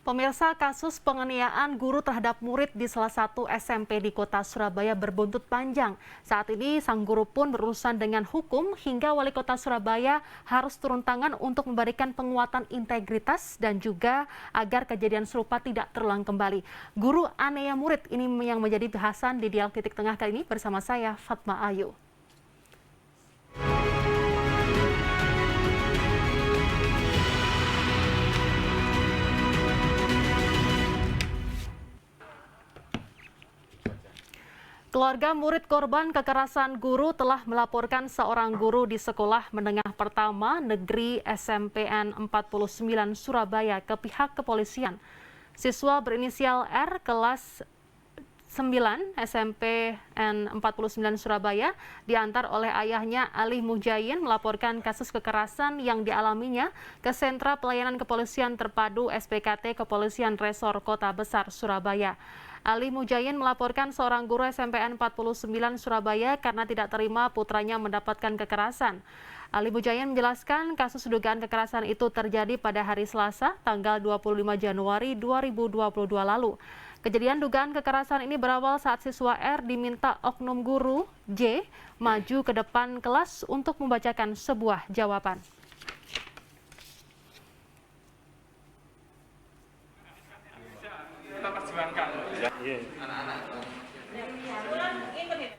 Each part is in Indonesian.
Pemirsa, kasus penganiayaan guru terhadap murid di salah satu SMP di kota Surabaya berbuntut panjang. Saat ini sang guru pun berurusan dengan hukum hingga wali kota Surabaya harus turun tangan untuk memberikan penguatan integritas dan juga agar kejadian serupa tidak terulang kembali. Guru aniaya murid ini yang menjadi bahasan di Dialog Titik Tengah kali ini bersama saya, Fatma Ayu. Keluarga murid korban kekerasan guru telah melaporkan seorang guru di Sekolah Menengah Pertama Negeri SMPN 49 Surabaya ke pihak kepolisian. Siswa berinisial R kelas 9 SMPN 49 Surabaya diantar oleh ayahnya Ali Mujayin melaporkan kasus kekerasan yang dialaminya ke Sentra Pelayanan Kepolisian Terpadu SPKT Kepolisian Resor Kota Besar Surabaya. Ali Mujayin melaporkan seorang guru SMPN 49 Surabaya karena tidak terima putranya mendapatkan kekerasan. Ali Mujayin menjelaskan kasus dugaan kekerasan itu terjadi pada hari Selasa, tanggal 25 Januari 2022 lalu. Kejadian dugaan kekerasan ini berawal saat siswa R diminta oknum guru J maju ke depan kelas untuk membacakan sebuah jawaban.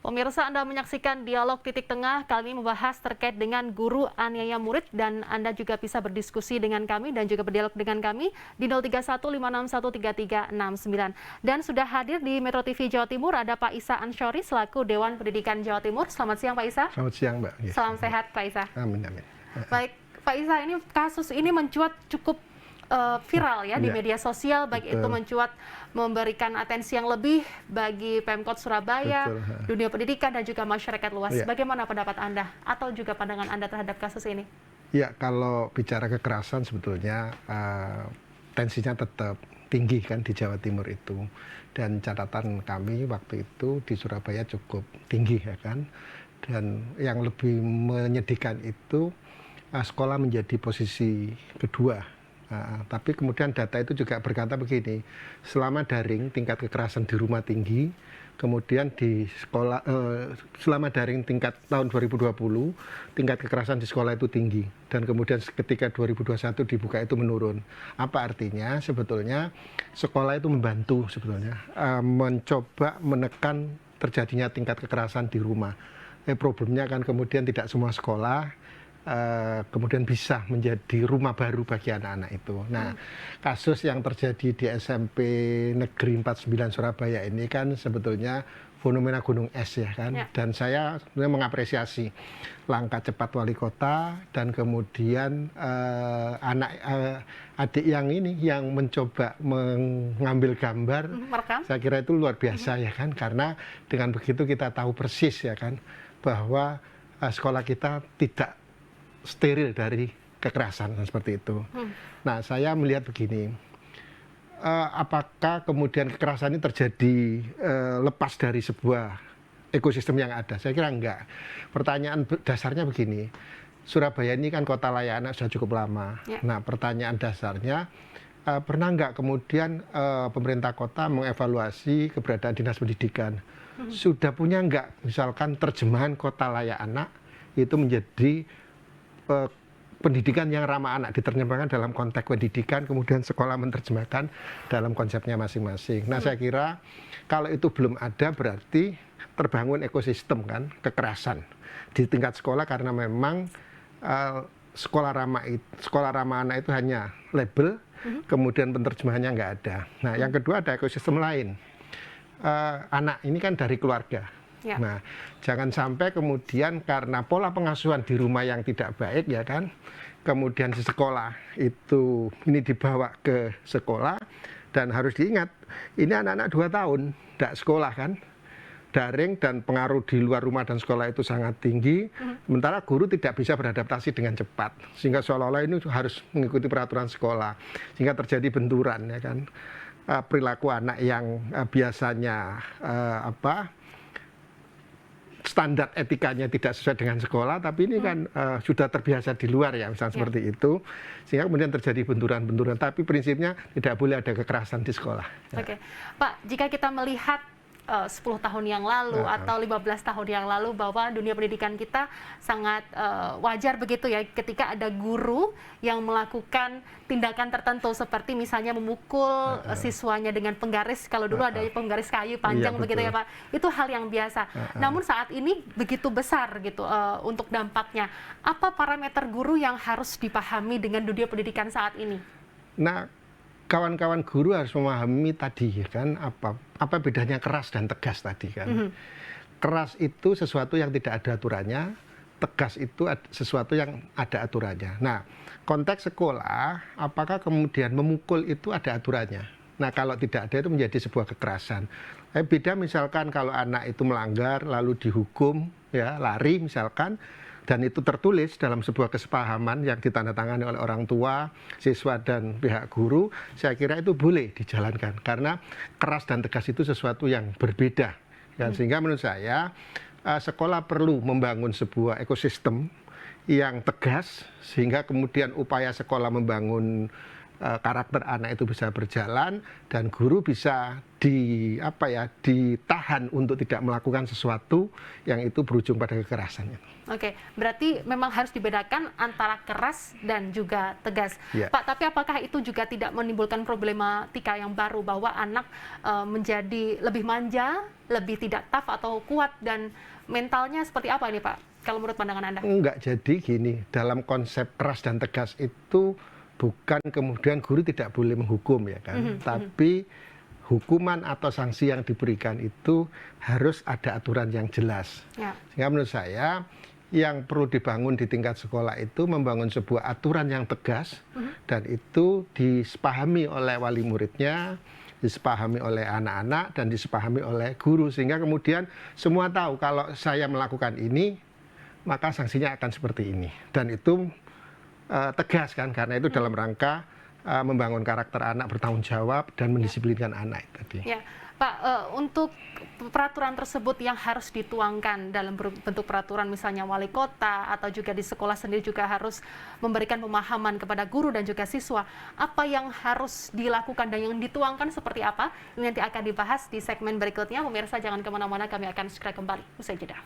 Pemirsa, Anda menyaksikan Dialog Titik Tengah. Kali ini membahas terkait dengan guru aniaya murid dan Anda juga bisa berdiskusi dengan kami dan juga berdialog dengan kami di 0315613369. Dan sudah hadir di Metro TV Jawa Timur ada Pak Isa Ansyori selaku Dewan Pendidikan Jawa Timur. Selamat siang Pak Isa. Selamat siang Mbak. Salam sehat Pak Isa. Amin, amin. Baik Pak Isa, ini kasus ini mencuat cukup viral ya di media sosial, baik itu mencuat memberikan atensi yang lebih bagi Pemkot Surabaya, dunia pendidikan dan juga masyarakat luas. Bagaimana pendapat Anda atau juga pandangan Anda terhadap kasus ini? Ya, kalau bicara kekerasan sebetulnya tensinya tetap tinggi kan di Jawa Timur itu, dan catatan kami waktu itu di Surabaya cukup tinggi ya kan, dan yang lebih menyedihkan itu sekolah menjadi posisi kedua. Tapi kemudian data itu juga berkata begini, selama daring tingkat kekerasan di rumah tinggi, kemudian di sekolah, selama daring tingkat tahun 2020, tingkat kekerasan di sekolah itu tinggi, dan kemudian ketika 2021 dibuka itu menurun. Apa artinya? Sebetulnya sekolah itu membantu sebetulnya, mencoba menekan terjadinya tingkat kekerasan di rumah. Problemnya kan kemudian tidak semua sekolah kemudian bisa menjadi rumah baru bagi anak-anak itu. Nah, kasus yang terjadi di SMP Negeri 49 Surabaya ini kan sebetulnya fenomena gunung es ya kan. Dan saya sebenarnya mengapresiasi langkah cepat wali kota dan kemudian adik yang ini yang mencoba mengambil gambar. Saya kira itu luar biasa ya kan, karena dengan begitu kita tahu persis ya kan bahwa sekolah kita tidak steril dari kekerasan seperti itu. Nah, saya melihat begini, apakah kemudian kekerasan ini terjadi lepas dari sebuah ekosistem yang ada? Saya kira enggak. Pertanyaan dasarnya begini, Surabaya ini kan kota layak anak sudah cukup lama. Nah, pertanyaan dasarnya, pernah enggak kemudian pemerintah kota mengevaluasi keberadaan dinas pendidikan? Sudah punya enggak misalkan terjemahan kota layak anak itu menjadi pendidikan yang ramah anak, diterjemahkan dalam konteks pendidikan, kemudian sekolah menerjemahkan dalam konsepnya masing-masing. Nah, saya kira kalau itu belum ada berarti terbangun ekosistem kan kekerasan di tingkat sekolah, karena memang sekolah ramah anak itu hanya label, kemudian penerjemahannya nggak ada. Nah, yang kedua ada ekosistem lain. Anak ini kan dari keluarga. Nah, jangan sampai kemudian karena pola pengasuhan di rumah yang tidak baik ya kan, kemudian di sekolah itu ini dibawa ke sekolah, dan harus diingat ini anak-anak 2 tahun tidak sekolah kan, daring, dan pengaruh di luar rumah dan sekolah itu sangat tinggi. Sementara guru tidak bisa beradaptasi dengan cepat, sehingga seolah-olah ini harus mengikuti peraturan sekolah, sehingga terjadi benturan ya kan. Perilaku anak yang biasanya standar etikanya tidak sesuai dengan sekolah, tapi ini kan sudah terbiasa di luar ya, misalnya seperti itu, sehingga kemudian terjadi benturan-benturan. Tapi prinsipnya tidak boleh ada kekerasan di sekolah. Oke, Pak, jika kita melihat 10 tahun yang lalu atau 15 tahun yang lalu bahwa dunia pendidikan kita sangat wajar begitu ya ketika ada guru yang melakukan tindakan tertentu seperti misalnya memukul siswanya dengan penggaris, kalau dulu ada penggaris kayu panjang begitu ya Pak, itu hal yang biasa. Namun saat ini begitu besar gitu untuk dampaknya. Apa parameter guru yang harus dipahami dengan dunia pendidikan saat ini? Nah, kawan-kawan guru harus memahami tadi kan apa bedanya keras dan tegas tadi kan. Keras itu sesuatu yang tidak ada aturannya, tegas itu sesuatu yang ada aturannya. Nah, konteks sekolah, apakah kemudian memukul itu ada aturannya? Nah, kalau tidak ada itu menjadi sebuah kekerasan. Beda misalkan kalau anak itu melanggar lalu dihukum ya, lari misalkan, dan itu tertulis dalam sebuah kesepahaman yang ditandatangani oleh orang tua, siswa, dan pihak guru, saya kira itu boleh dijalankan. Karena keras dan tegas itu sesuatu yang berbeda. Dan sehingga menurut saya, sekolah perlu membangun sebuah ekosistem yang tegas, sehingga kemudian upaya sekolah membangun karakter anak itu bisa berjalan, dan guru bisa ditahan untuk tidak melakukan sesuatu yang itu berujung pada kekerasan. Oke, berarti memang harus dibedakan antara keras dan juga tegas. Ya. Pak, tapi apakah itu juga tidak menimbulkan problematika yang baru bahwa anak menjadi lebih manja, lebih tidak tough atau kuat, dan mentalnya seperti apa ini Pak, kalau menurut pandangan Anda? Enggak, jadi gini, dalam konsep keras dan tegas itu bukan kemudian guru tidak boleh menghukum ya kan, tapi hukuman atau sanksi yang diberikan itu harus ada aturan yang jelas. Ya. Sehingga menurut saya yang perlu dibangun di tingkat sekolah itu membangun sebuah aturan yang tegas dan itu disepahami oleh wali muridnya, disepahami oleh anak-anak, dan disepahami oleh guru, sehingga kemudian semua tahu kalau saya melakukan ini maka sanksinya akan seperti ini, dan itu tegas kan, karena itu dalam rangka membangun karakter anak, bertanggung jawab, dan mendisiplinkan anak tadi. Ya, Pak, untuk peraturan tersebut yang harus dituangkan dalam bentuk peraturan misalnya wali kota atau juga di sekolah sendiri juga harus memberikan pemahaman kepada guru dan juga siswa. Apa yang harus dilakukan dan yang dituangkan seperti apa? Ini nanti akan dibahas di segmen berikutnya. Pemirsa jangan kemana-mana, kami akan segera kembali. Usai jeda.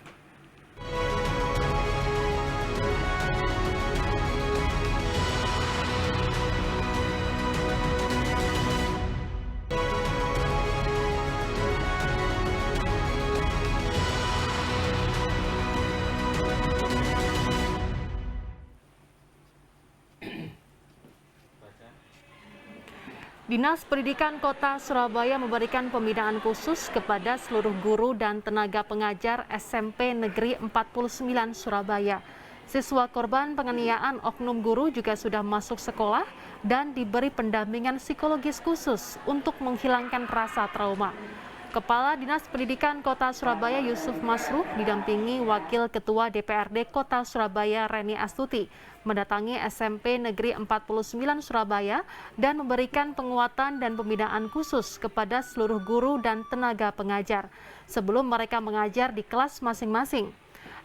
Dinas Pendidikan Kota Surabaya memberikan pembinaan khusus kepada seluruh guru dan tenaga pengajar SMP Negeri 49 Surabaya. Siswa korban penganiayaan oknum guru juga sudah masuk sekolah dan diberi pendampingan psikologis khusus untuk menghilangkan rasa trauma. Kepala Dinas Pendidikan Kota Surabaya Yusuf Masruh didampingi Wakil Ketua DPRD Kota Surabaya Reni Astuti mendatangi SMP Negeri 49 Surabaya dan memberikan penguatan dan pembinaan khusus kepada seluruh guru dan tenaga pengajar sebelum mereka mengajar di kelas masing-masing.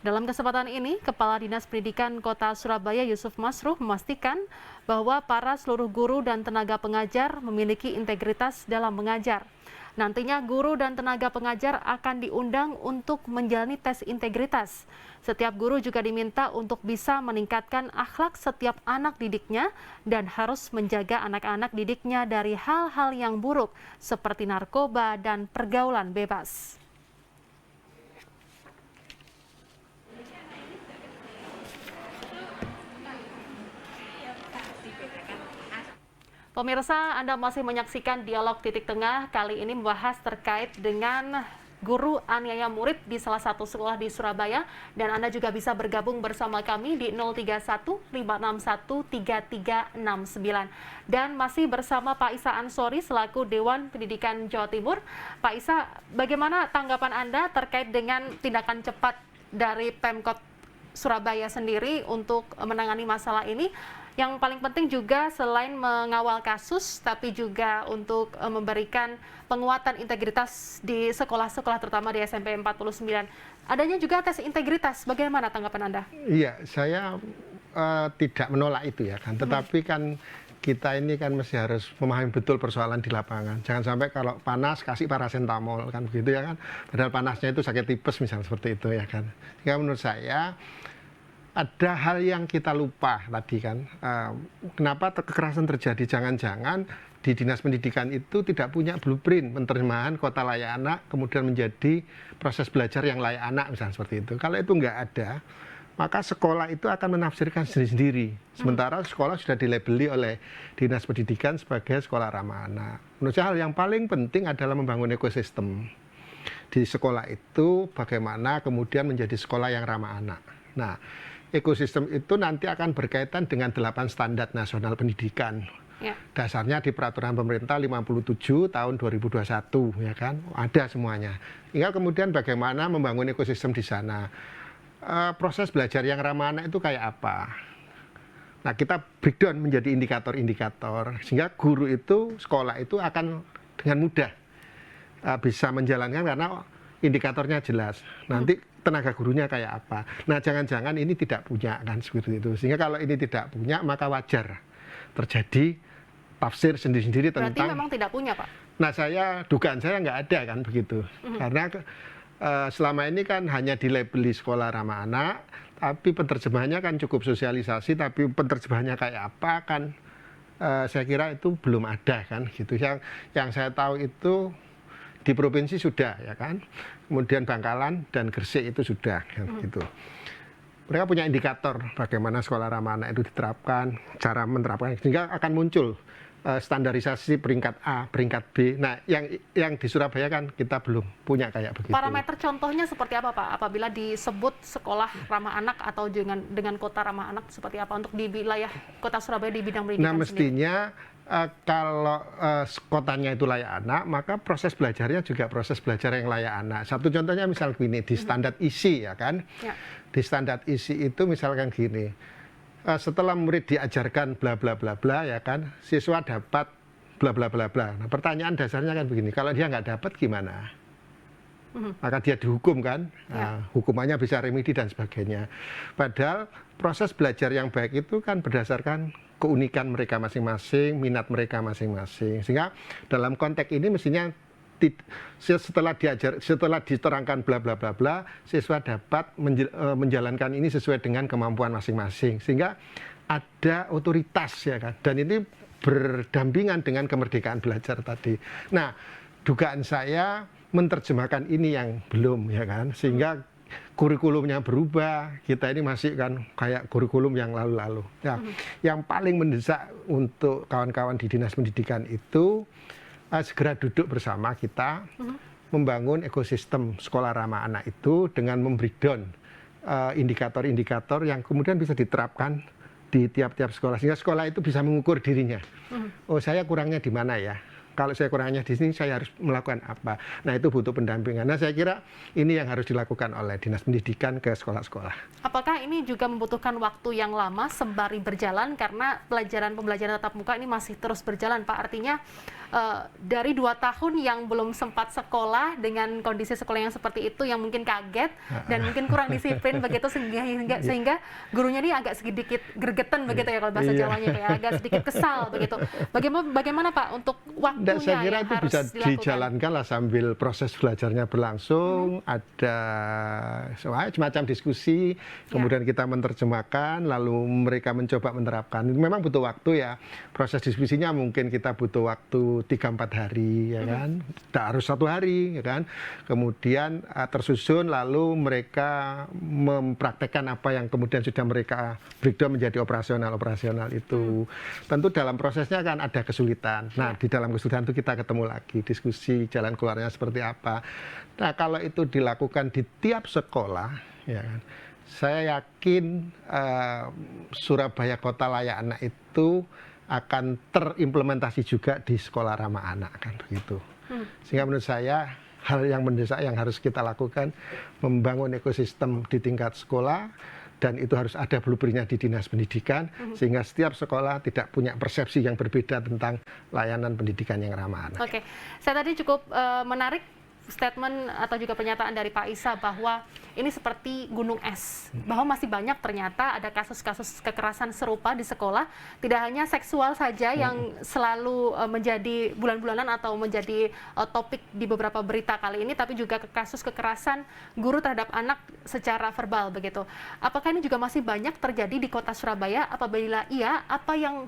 Dalam kesempatan ini, Kepala Dinas Pendidikan Kota Surabaya Yusuf Masruh memastikan bahwa para seluruh guru dan tenaga pengajar memiliki integritas dalam mengajar. Nantinya guru dan tenaga pengajar akan diundang untuk menjalani tes integritas. Setiap guru juga diminta untuk bisa meningkatkan akhlak setiap anak didiknya dan harus menjaga anak-anak didiknya dari hal-hal yang buruk seperti narkoba dan pergaulan bebas. Pemirsa, Anda masih menyaksikan Dialog Titik Tengah. Kali ini membahas terkait dengan guru aniaya murid di salah satu sekolah di Surabaya. Dan Anda juga bisa bergabung bersama kami di 031-561-3369. Dan masih bersama Pak Isa Ansori selaku Dewan Pendidikan Jawa Timur. Pak Isa, bagaimana tanggapan Anda terkait dengan tindakan cepat dari Pemkot Surabaya sendiri untuk menangani masalah ini? Yang paling penting juga selain mengawal kasus, tapi juga untuk memberikan penguatan integritas di sekolah-sekolah, terutama di SMP 49. Adanya juga tes integritas, bagaimana tanggapan Anda? Iya, saya tidak menolak itu ya kan, tetapi kan kita ini kan mesti harus memahami betul persoalan di lapangan. Jangan sampai kalau panas kasih paracetamol kan begitu ya kan. Padahal panasnya itu sakit tipes misalnya seperti itu ya kan. Sehingga menurut saya ada hal yang kita lupa tadi kan. Kenapa kekerasan terjadi? Jangan-jangan di Dinas Pendidikan itu tidak punya blueprint penerjemahan kota layak anak kemudian menjadi proses belajar yang layak anak misalnya seperti itu. Kalau itu nggak ada, maka sekolah itu akan menafsirkan sendiri-sendiri. Sementara sekolah sudah dilabeli oleh Dinas Pendidikan sebagai sekolah ramah anak. Menurut saya hal yang paling penting adalah membangun ekosistem. Di sekolah itu bagaimana kemudian menjadi sekolah yang ramah anak. Nah, ekosistem itu nanti akan berkaitan dengan 8 standar nasional pendidikan. Ya. Dasarnya di peraturan pemerintah 57 tahun 2021 ya kan. Ada semuanya. Tinggal kemudian bagaimana membangun ekosistem di sana. Proses belajar yang ramah anak itu kayak apa? Nah, kita breakdown menjadi indikator-indikator sehingga guru itu, sekolah itu akan dengan mudah bisa menjalankan karena indikatornya jelas. Nanti tenaga gurunya kayak apa? Nah, jangan-jangan ini tidak punya kan seperti itu. Sehingga kalau ini tidak punya, maka wajar terjadi tafsir sendiri-sendiri tentang. Berarti memang tidak punya, Pak? Nah, dugaan saya nggak ada kan begitu. Karena selama ini kan hanya dilabeli sekolah ramah anak, tapi penerjemahannya kan cukup sosialisasi, tapi penerjemahannya kayak apa kan saya kira itu belum ada kan gitu. Yang saya tahu itu di provinsi sudah ya kan, kemudian Bangkalan dan Gresik itu sudah kan, gitu. Mereka punya indikator bagaimana sekolah ramah anak itu diterapkan, cara menerapkan, sehingga akan muncul standarisasi peringkat A, peringkat B. Nah, yang di Surabaya kan kita belum punya kayak begitu. Parameter contohnya seperti apa, Pak? Apabila disebut sekolah ramah anak atau dengan kota ramah anak seperti apa untuk di wilayah kota Surabaya di bidang pendidikan? Nah, mestinya kalau kotanya itu layak anak, maka proses belajarnya juga proses belajar yang layak anak. Satu contohnya misal gini, di standar isi ya kan. Ya. Di standar isi itu misalkan gini. Setelah murid diajarkan bla bla bla bla ya kan, siswa dapat bla bla bla bla. Nah, pertanyaan dasarnya kan begini, kalau dia nggak dapat gimana? Maka dia dihukum kan, hukumannya bisa remedi dan sebagainya. Padahal proses belajar yang baik itu kan berdasarkan keunikan mereka masing-masing, minat mereka masing-masing. Sehingga dalam konteks ini mestinya setelah diterangkan bla bla bla bla, siswa dapat menjalankan ini sesuai dengan kemampuan masing-masing, sehingga ada otoritas ya kan, dan ini berdampingan dengan kemerdekaan belajar tadi. Nah, dugaan saya menerjemahkan ini yang belum ya kan, sehingga kurikulumnya berubah, kita ini masih kan kayak kurikulum yang lalu-lalu. Nah, yang paling mendesak untuk kawan-kawan di Dinas Pendidikan itu segera duduk bersama kita membangun ekosistem sekolah ramah anak itu dengan membreakdown indikator-indikator yang kemudian bisa diterapkan di tiap-tiap sekolah, sehingga sekolah itu bisa mengukur dirinya. Oh, saya kurangnya di mana ya? Kalau saya kurangnya di sini, saya harus melakukan apa? Nah, itu butuh pendampingan. Nah, saya kira ini yang harus dilakukan oleh Dinas Pendidikan ke sekolah-sekolah. Apakah ini juga membutuhkan waktu yang lama sembari berjalan? Karena pembelajaran tatap muka ini masih terus berjalan, Pak. Artinya dari 2 tahun yang belum sempat sekolah dengan kondisi sekolah yang seperti itu, yang mungkin kaget dan mungkin kurang disiplin begitu, sehingga gurunya ini agak sedikit gregetan begitu ya kalau bahasa Jawanya, ya, agak sedikit kesal begitu. Bagaimana Pak untuk waktunya? Saya kira itu bisa dijalankan lah sambil proses belajarnya berlangsung, ada semacam diskusi, kemudian kita menerjemahkan, lalu mereka mencoba menerapkan. Memang butuh waktu ya, proses diskusinya mungkin kita butuh waktu 3-4 hari ya kan, tidak harus 1 hari ya kan, kemudian tersusun lalu mereka mempraktekkan apa yang kemudian sudah mereka breakdown menjadi operasional itu. Tentu dalam prosesnya kan ada kesulitan. Nah, di dalam kesulitan itu kita ketemu lagi, diskusi jalan keluarnya seperti apa. Nah, kalau itu dilakukan di tiap sekolah ya kan, saya yakin Surabaya Kota Layak Anak itu akan terimplementasi juga di sekolah ramah anak kan begitu. Sehingga menurut saya hal yang mendesak yang harus kita lakukan membangun ekosistem di tingkat sekolah dan itu harus ada blueprint-nya di Dinas Pendidikan, sehingga setiap sekolah tidak punya persepsi yang berbeda tentang layanan pendidikan yang ramah anak. Oke, saya tadi cukup menarik statement atau juga pernyataan dari Pak Isa bahwa ini seperti gunung es, bahwa masih banyak ternyata ada kasus-kasus kekerasan serupa di sekolah, tidak hanya seksual saja yang selalu menjadi bulan-bulanan atau menjadi topik di beberapa berita kali ini, tapi juga kasus kekerasan guru terhadap anak secara verbal begitu. Apakah ini juga masih banyak terjadi di Kota Surabaya? Apabila iya,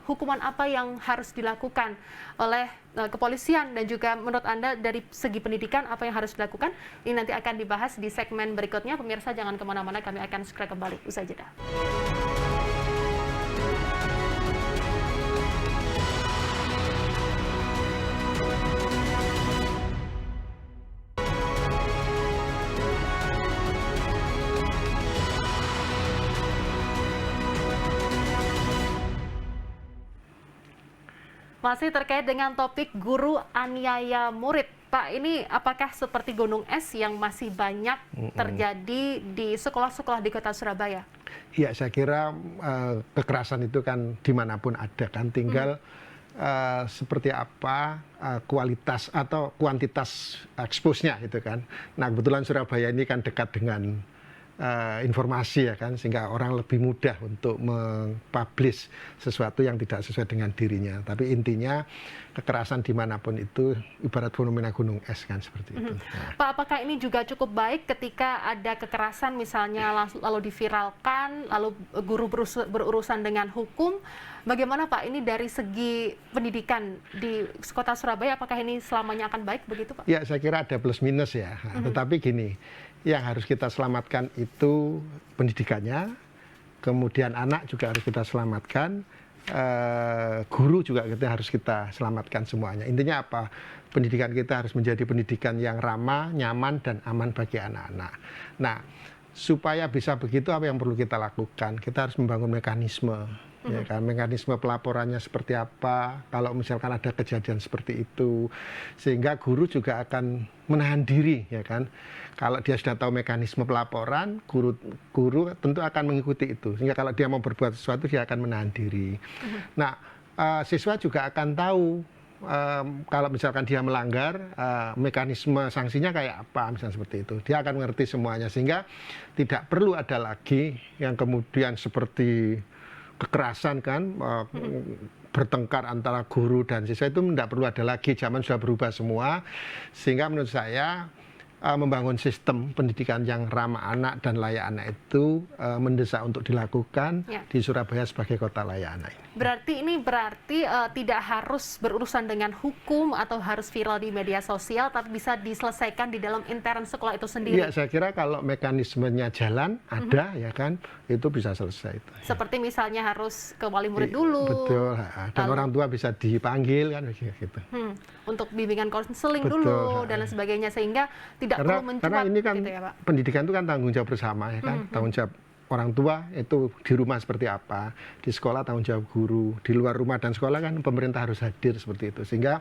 hukuman apa yang harus dilakukan oleh kepolisian, dan juga menurut Anda dari segi pendidikan apa yang harus dilakukan? Ini nanti akan dibahas di segmen berikutnya. Pemirsa jangan kemana-mana, kami akan segera kembali usai jeda. Masih terkait dengan topik guru aniaya murid. Pak, ini apakah seperti gunung es yang masih banyak terjadi di sekolah-sekolah di Kota Surabaya? Ya, saya kira kekerasan itu kan dimanapun ada kan, tinggal seperti apa kualitas atau kuantitas expose-nya gitu kan. Nah, kebetulan Surabaya ini kan dekat dengan informasi ya kan, sehingga orang lebih mudah untuk mempublish sesuatu yang tidak sesuai dengan dirinya. Tapi intinya kekerasan dimanapun itu ibarat fenomena gunung es kan, seperti itu. Nah. Pak, apakah ini juga cukup baik ketika ada kekerasan misalnya lalu diviralkan, lalu guru berurusan dengan hukum? Bagaimana Pak, ini dari segi pendidikan di Kota Surabaya, apakah ini selamanya akan baik begitu Pak? Ya, saya kira ada plus minus ya. Tetapi gini, yang harus kita selamatkan itu pendidikannya, kemudian anak juga harus kita selamatkan, guru juga harus kita selamatkan semuanya. Intinya apa? Pendidikan kita harus menjadi pendidikan yang ramah, nyaman, dan aman bagi anak-anak. Nah, supaya bisa begitu apa yang perlu kita lakukan? Kita harus membangun mekanisme. Ya kan, mekanisme pelaporannya seperti apa kalau misalkan ada kejadian seperti itu, sehingga guru juga akan menahan diri ya kan. Kalau dia sudah tahu mekanisme pelaporan, guru tentu akan mengikuti itu, sehingga kalau dia mau berbuat sesuatu dia akan menahan diri. Nah, siswa juga akan tahu kalau misalkan dia melanggar, mekanisme sanksinya kayak apa, misalnya seperti itu. Dia akan mengerti semuanya, sehingga tidak perlu ada lagi yang kemudian seperti kekerasan kan, bertengkar antara guru dan siswa, itu tidak perlu ada lagi. Zaman sudah berubah semua, sehingga menurut saya membangun sistem pendidikan yang ramah anak dan layak anak itu mendesak untuk dilakukan di Surabaya sebagai kota layak anak ini. Berarti tidak harus berurusan dengan hukum atau harus viral di media sosial, tapi bisa diselesaikan di dalam intern sekolah itu sendiri. Ya, saya kira kalau mekanismenya jalan ada ya kan, itu bisa selesai. Seperti misalnya harus ke wali murid dulu. Betul, dan orang tua bisa dipanggil kan gitu. Untuk bimbingan konseling dulu dan lain sebagainya, sehingga tidak perlu mencuat. Karena ini kan gitu ya, Pak? Pendidikan itu kan tanggung jawab bersama ya kan, tanggung jawab orang tua itu di rumah seperti apa, di sekolah tanggung jawab guru, di luar rumah dan sekolah kan pemerintah harus hadir seperti itu, sehingga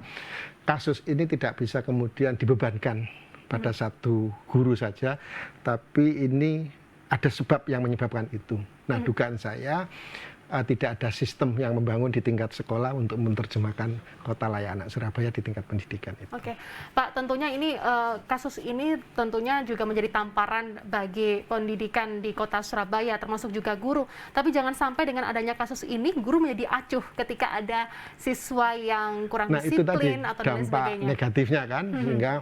kasus ini tidak bisa kemudian dibebankan pada satu guru saja, tapi ini ada sebab yang menyebabkan itu. Nah, dugaan saya tidak ada sistem yang membangun di tingkat sekolah untuk menerjemahkan kota layak anak Surabaya di tingkat pendidikan itu. Oke, Pak, tentunya ini kasus ini tentunya juga menjadi tamparan bagi pendidikan di Kota Surabaya, termasuk juga guru. Tapi jangan sampai dengan adanya kasus ini guru menjadi acuh ketika ada siswa yang kurang disiplin atau dan lain sebagainya. Dampak negatifnya kan, sehingga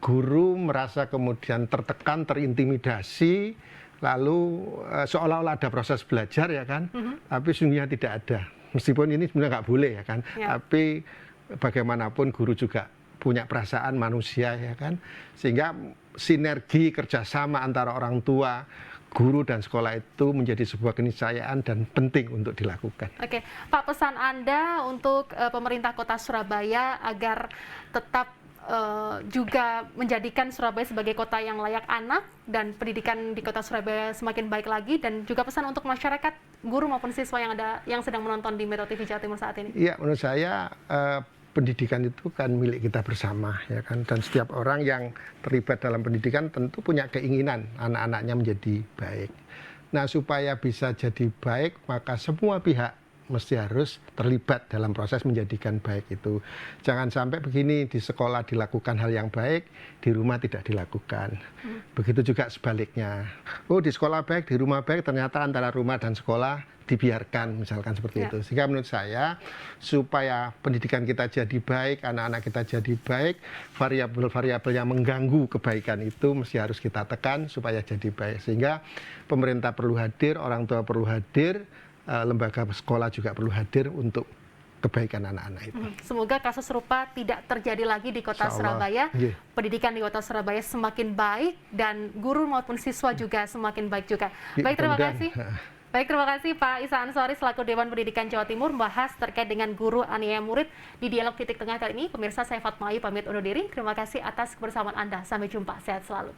guru merasa kemudian tertekan, terintimidasi, lalu seolah-olah ada proses belajar ya kan, tapi sungguhnya tidak ada. Meskipun ini sebenarnya nggak boleh ya kan, tapi bagaimanapun guru juga punya perasaan manusia ya kan, sehingga sinergi kerjasama antara orang tua, guru dan sekolah itu menjadi sebuah keniscayaan dan penting untuk dilakukan. Oke, Pak, pesan Anda untuk pemerintah Kota Surabaya agar tetap juga menjadikan Surabaya sebagai kota yang layak anak dan pendidikan di Kota Surabaya semakin baik lagi, dan juga pesan untuk masyarakat, guru maupun siswa yang sedang menonton di Metro TV Jawa Timur saat ini. Iya, menurut saya pendidikan itu kan milik kita bersama ya kan, dan setiap orang yang terlibat dalam pendidikan tentu punya keinginan anak-anaknya menjadi baik. Nah, supaya bisa jadi baik, maka semua pihak mesti harus terlibat dalam proses menjadikan baik itu. Jangan sampai begini, di sekolah dilakukan hal yang baik, di rumah tidak dilakukan. Begitu juga sebaliknya. Oh, di sekolah baik, di rumah baik, ternyata antara rumah dan sekolah dibiarkan, misalkan seperti itu. Sehingga menurut saya, supaya pendidikan kita jadi baik, anak-anak kita jadi baik, variabel-variabel yang mengganggu kebaikan itu mesti harus kita tekan supaya jadi baik. Sehingga pemerintah perlu hadir, orang tua perlu hadir, lembaga sekolah juga perlu hadir untuk kebaikan anak-anak itu. Semoga kasus serupa tidak terjadi lagi di kota Surabaya. Pendidikan di kota Surabaya semakin baik dan guru maupun siswa juga semakin baik juga. Baik, terima kasih. Baik, terima kasih Pak Isa Ansori selaku Dewan Pendidikan Jawa Timur membahas terkait dengan guru aniaya murid di Dialog Titik Tengah kali ini. Pemirsa, saya Fatma Ayu pamit undur diri. Terima kasih atas kebersamaan Anda. Sampai jumpa. Sehat selalu.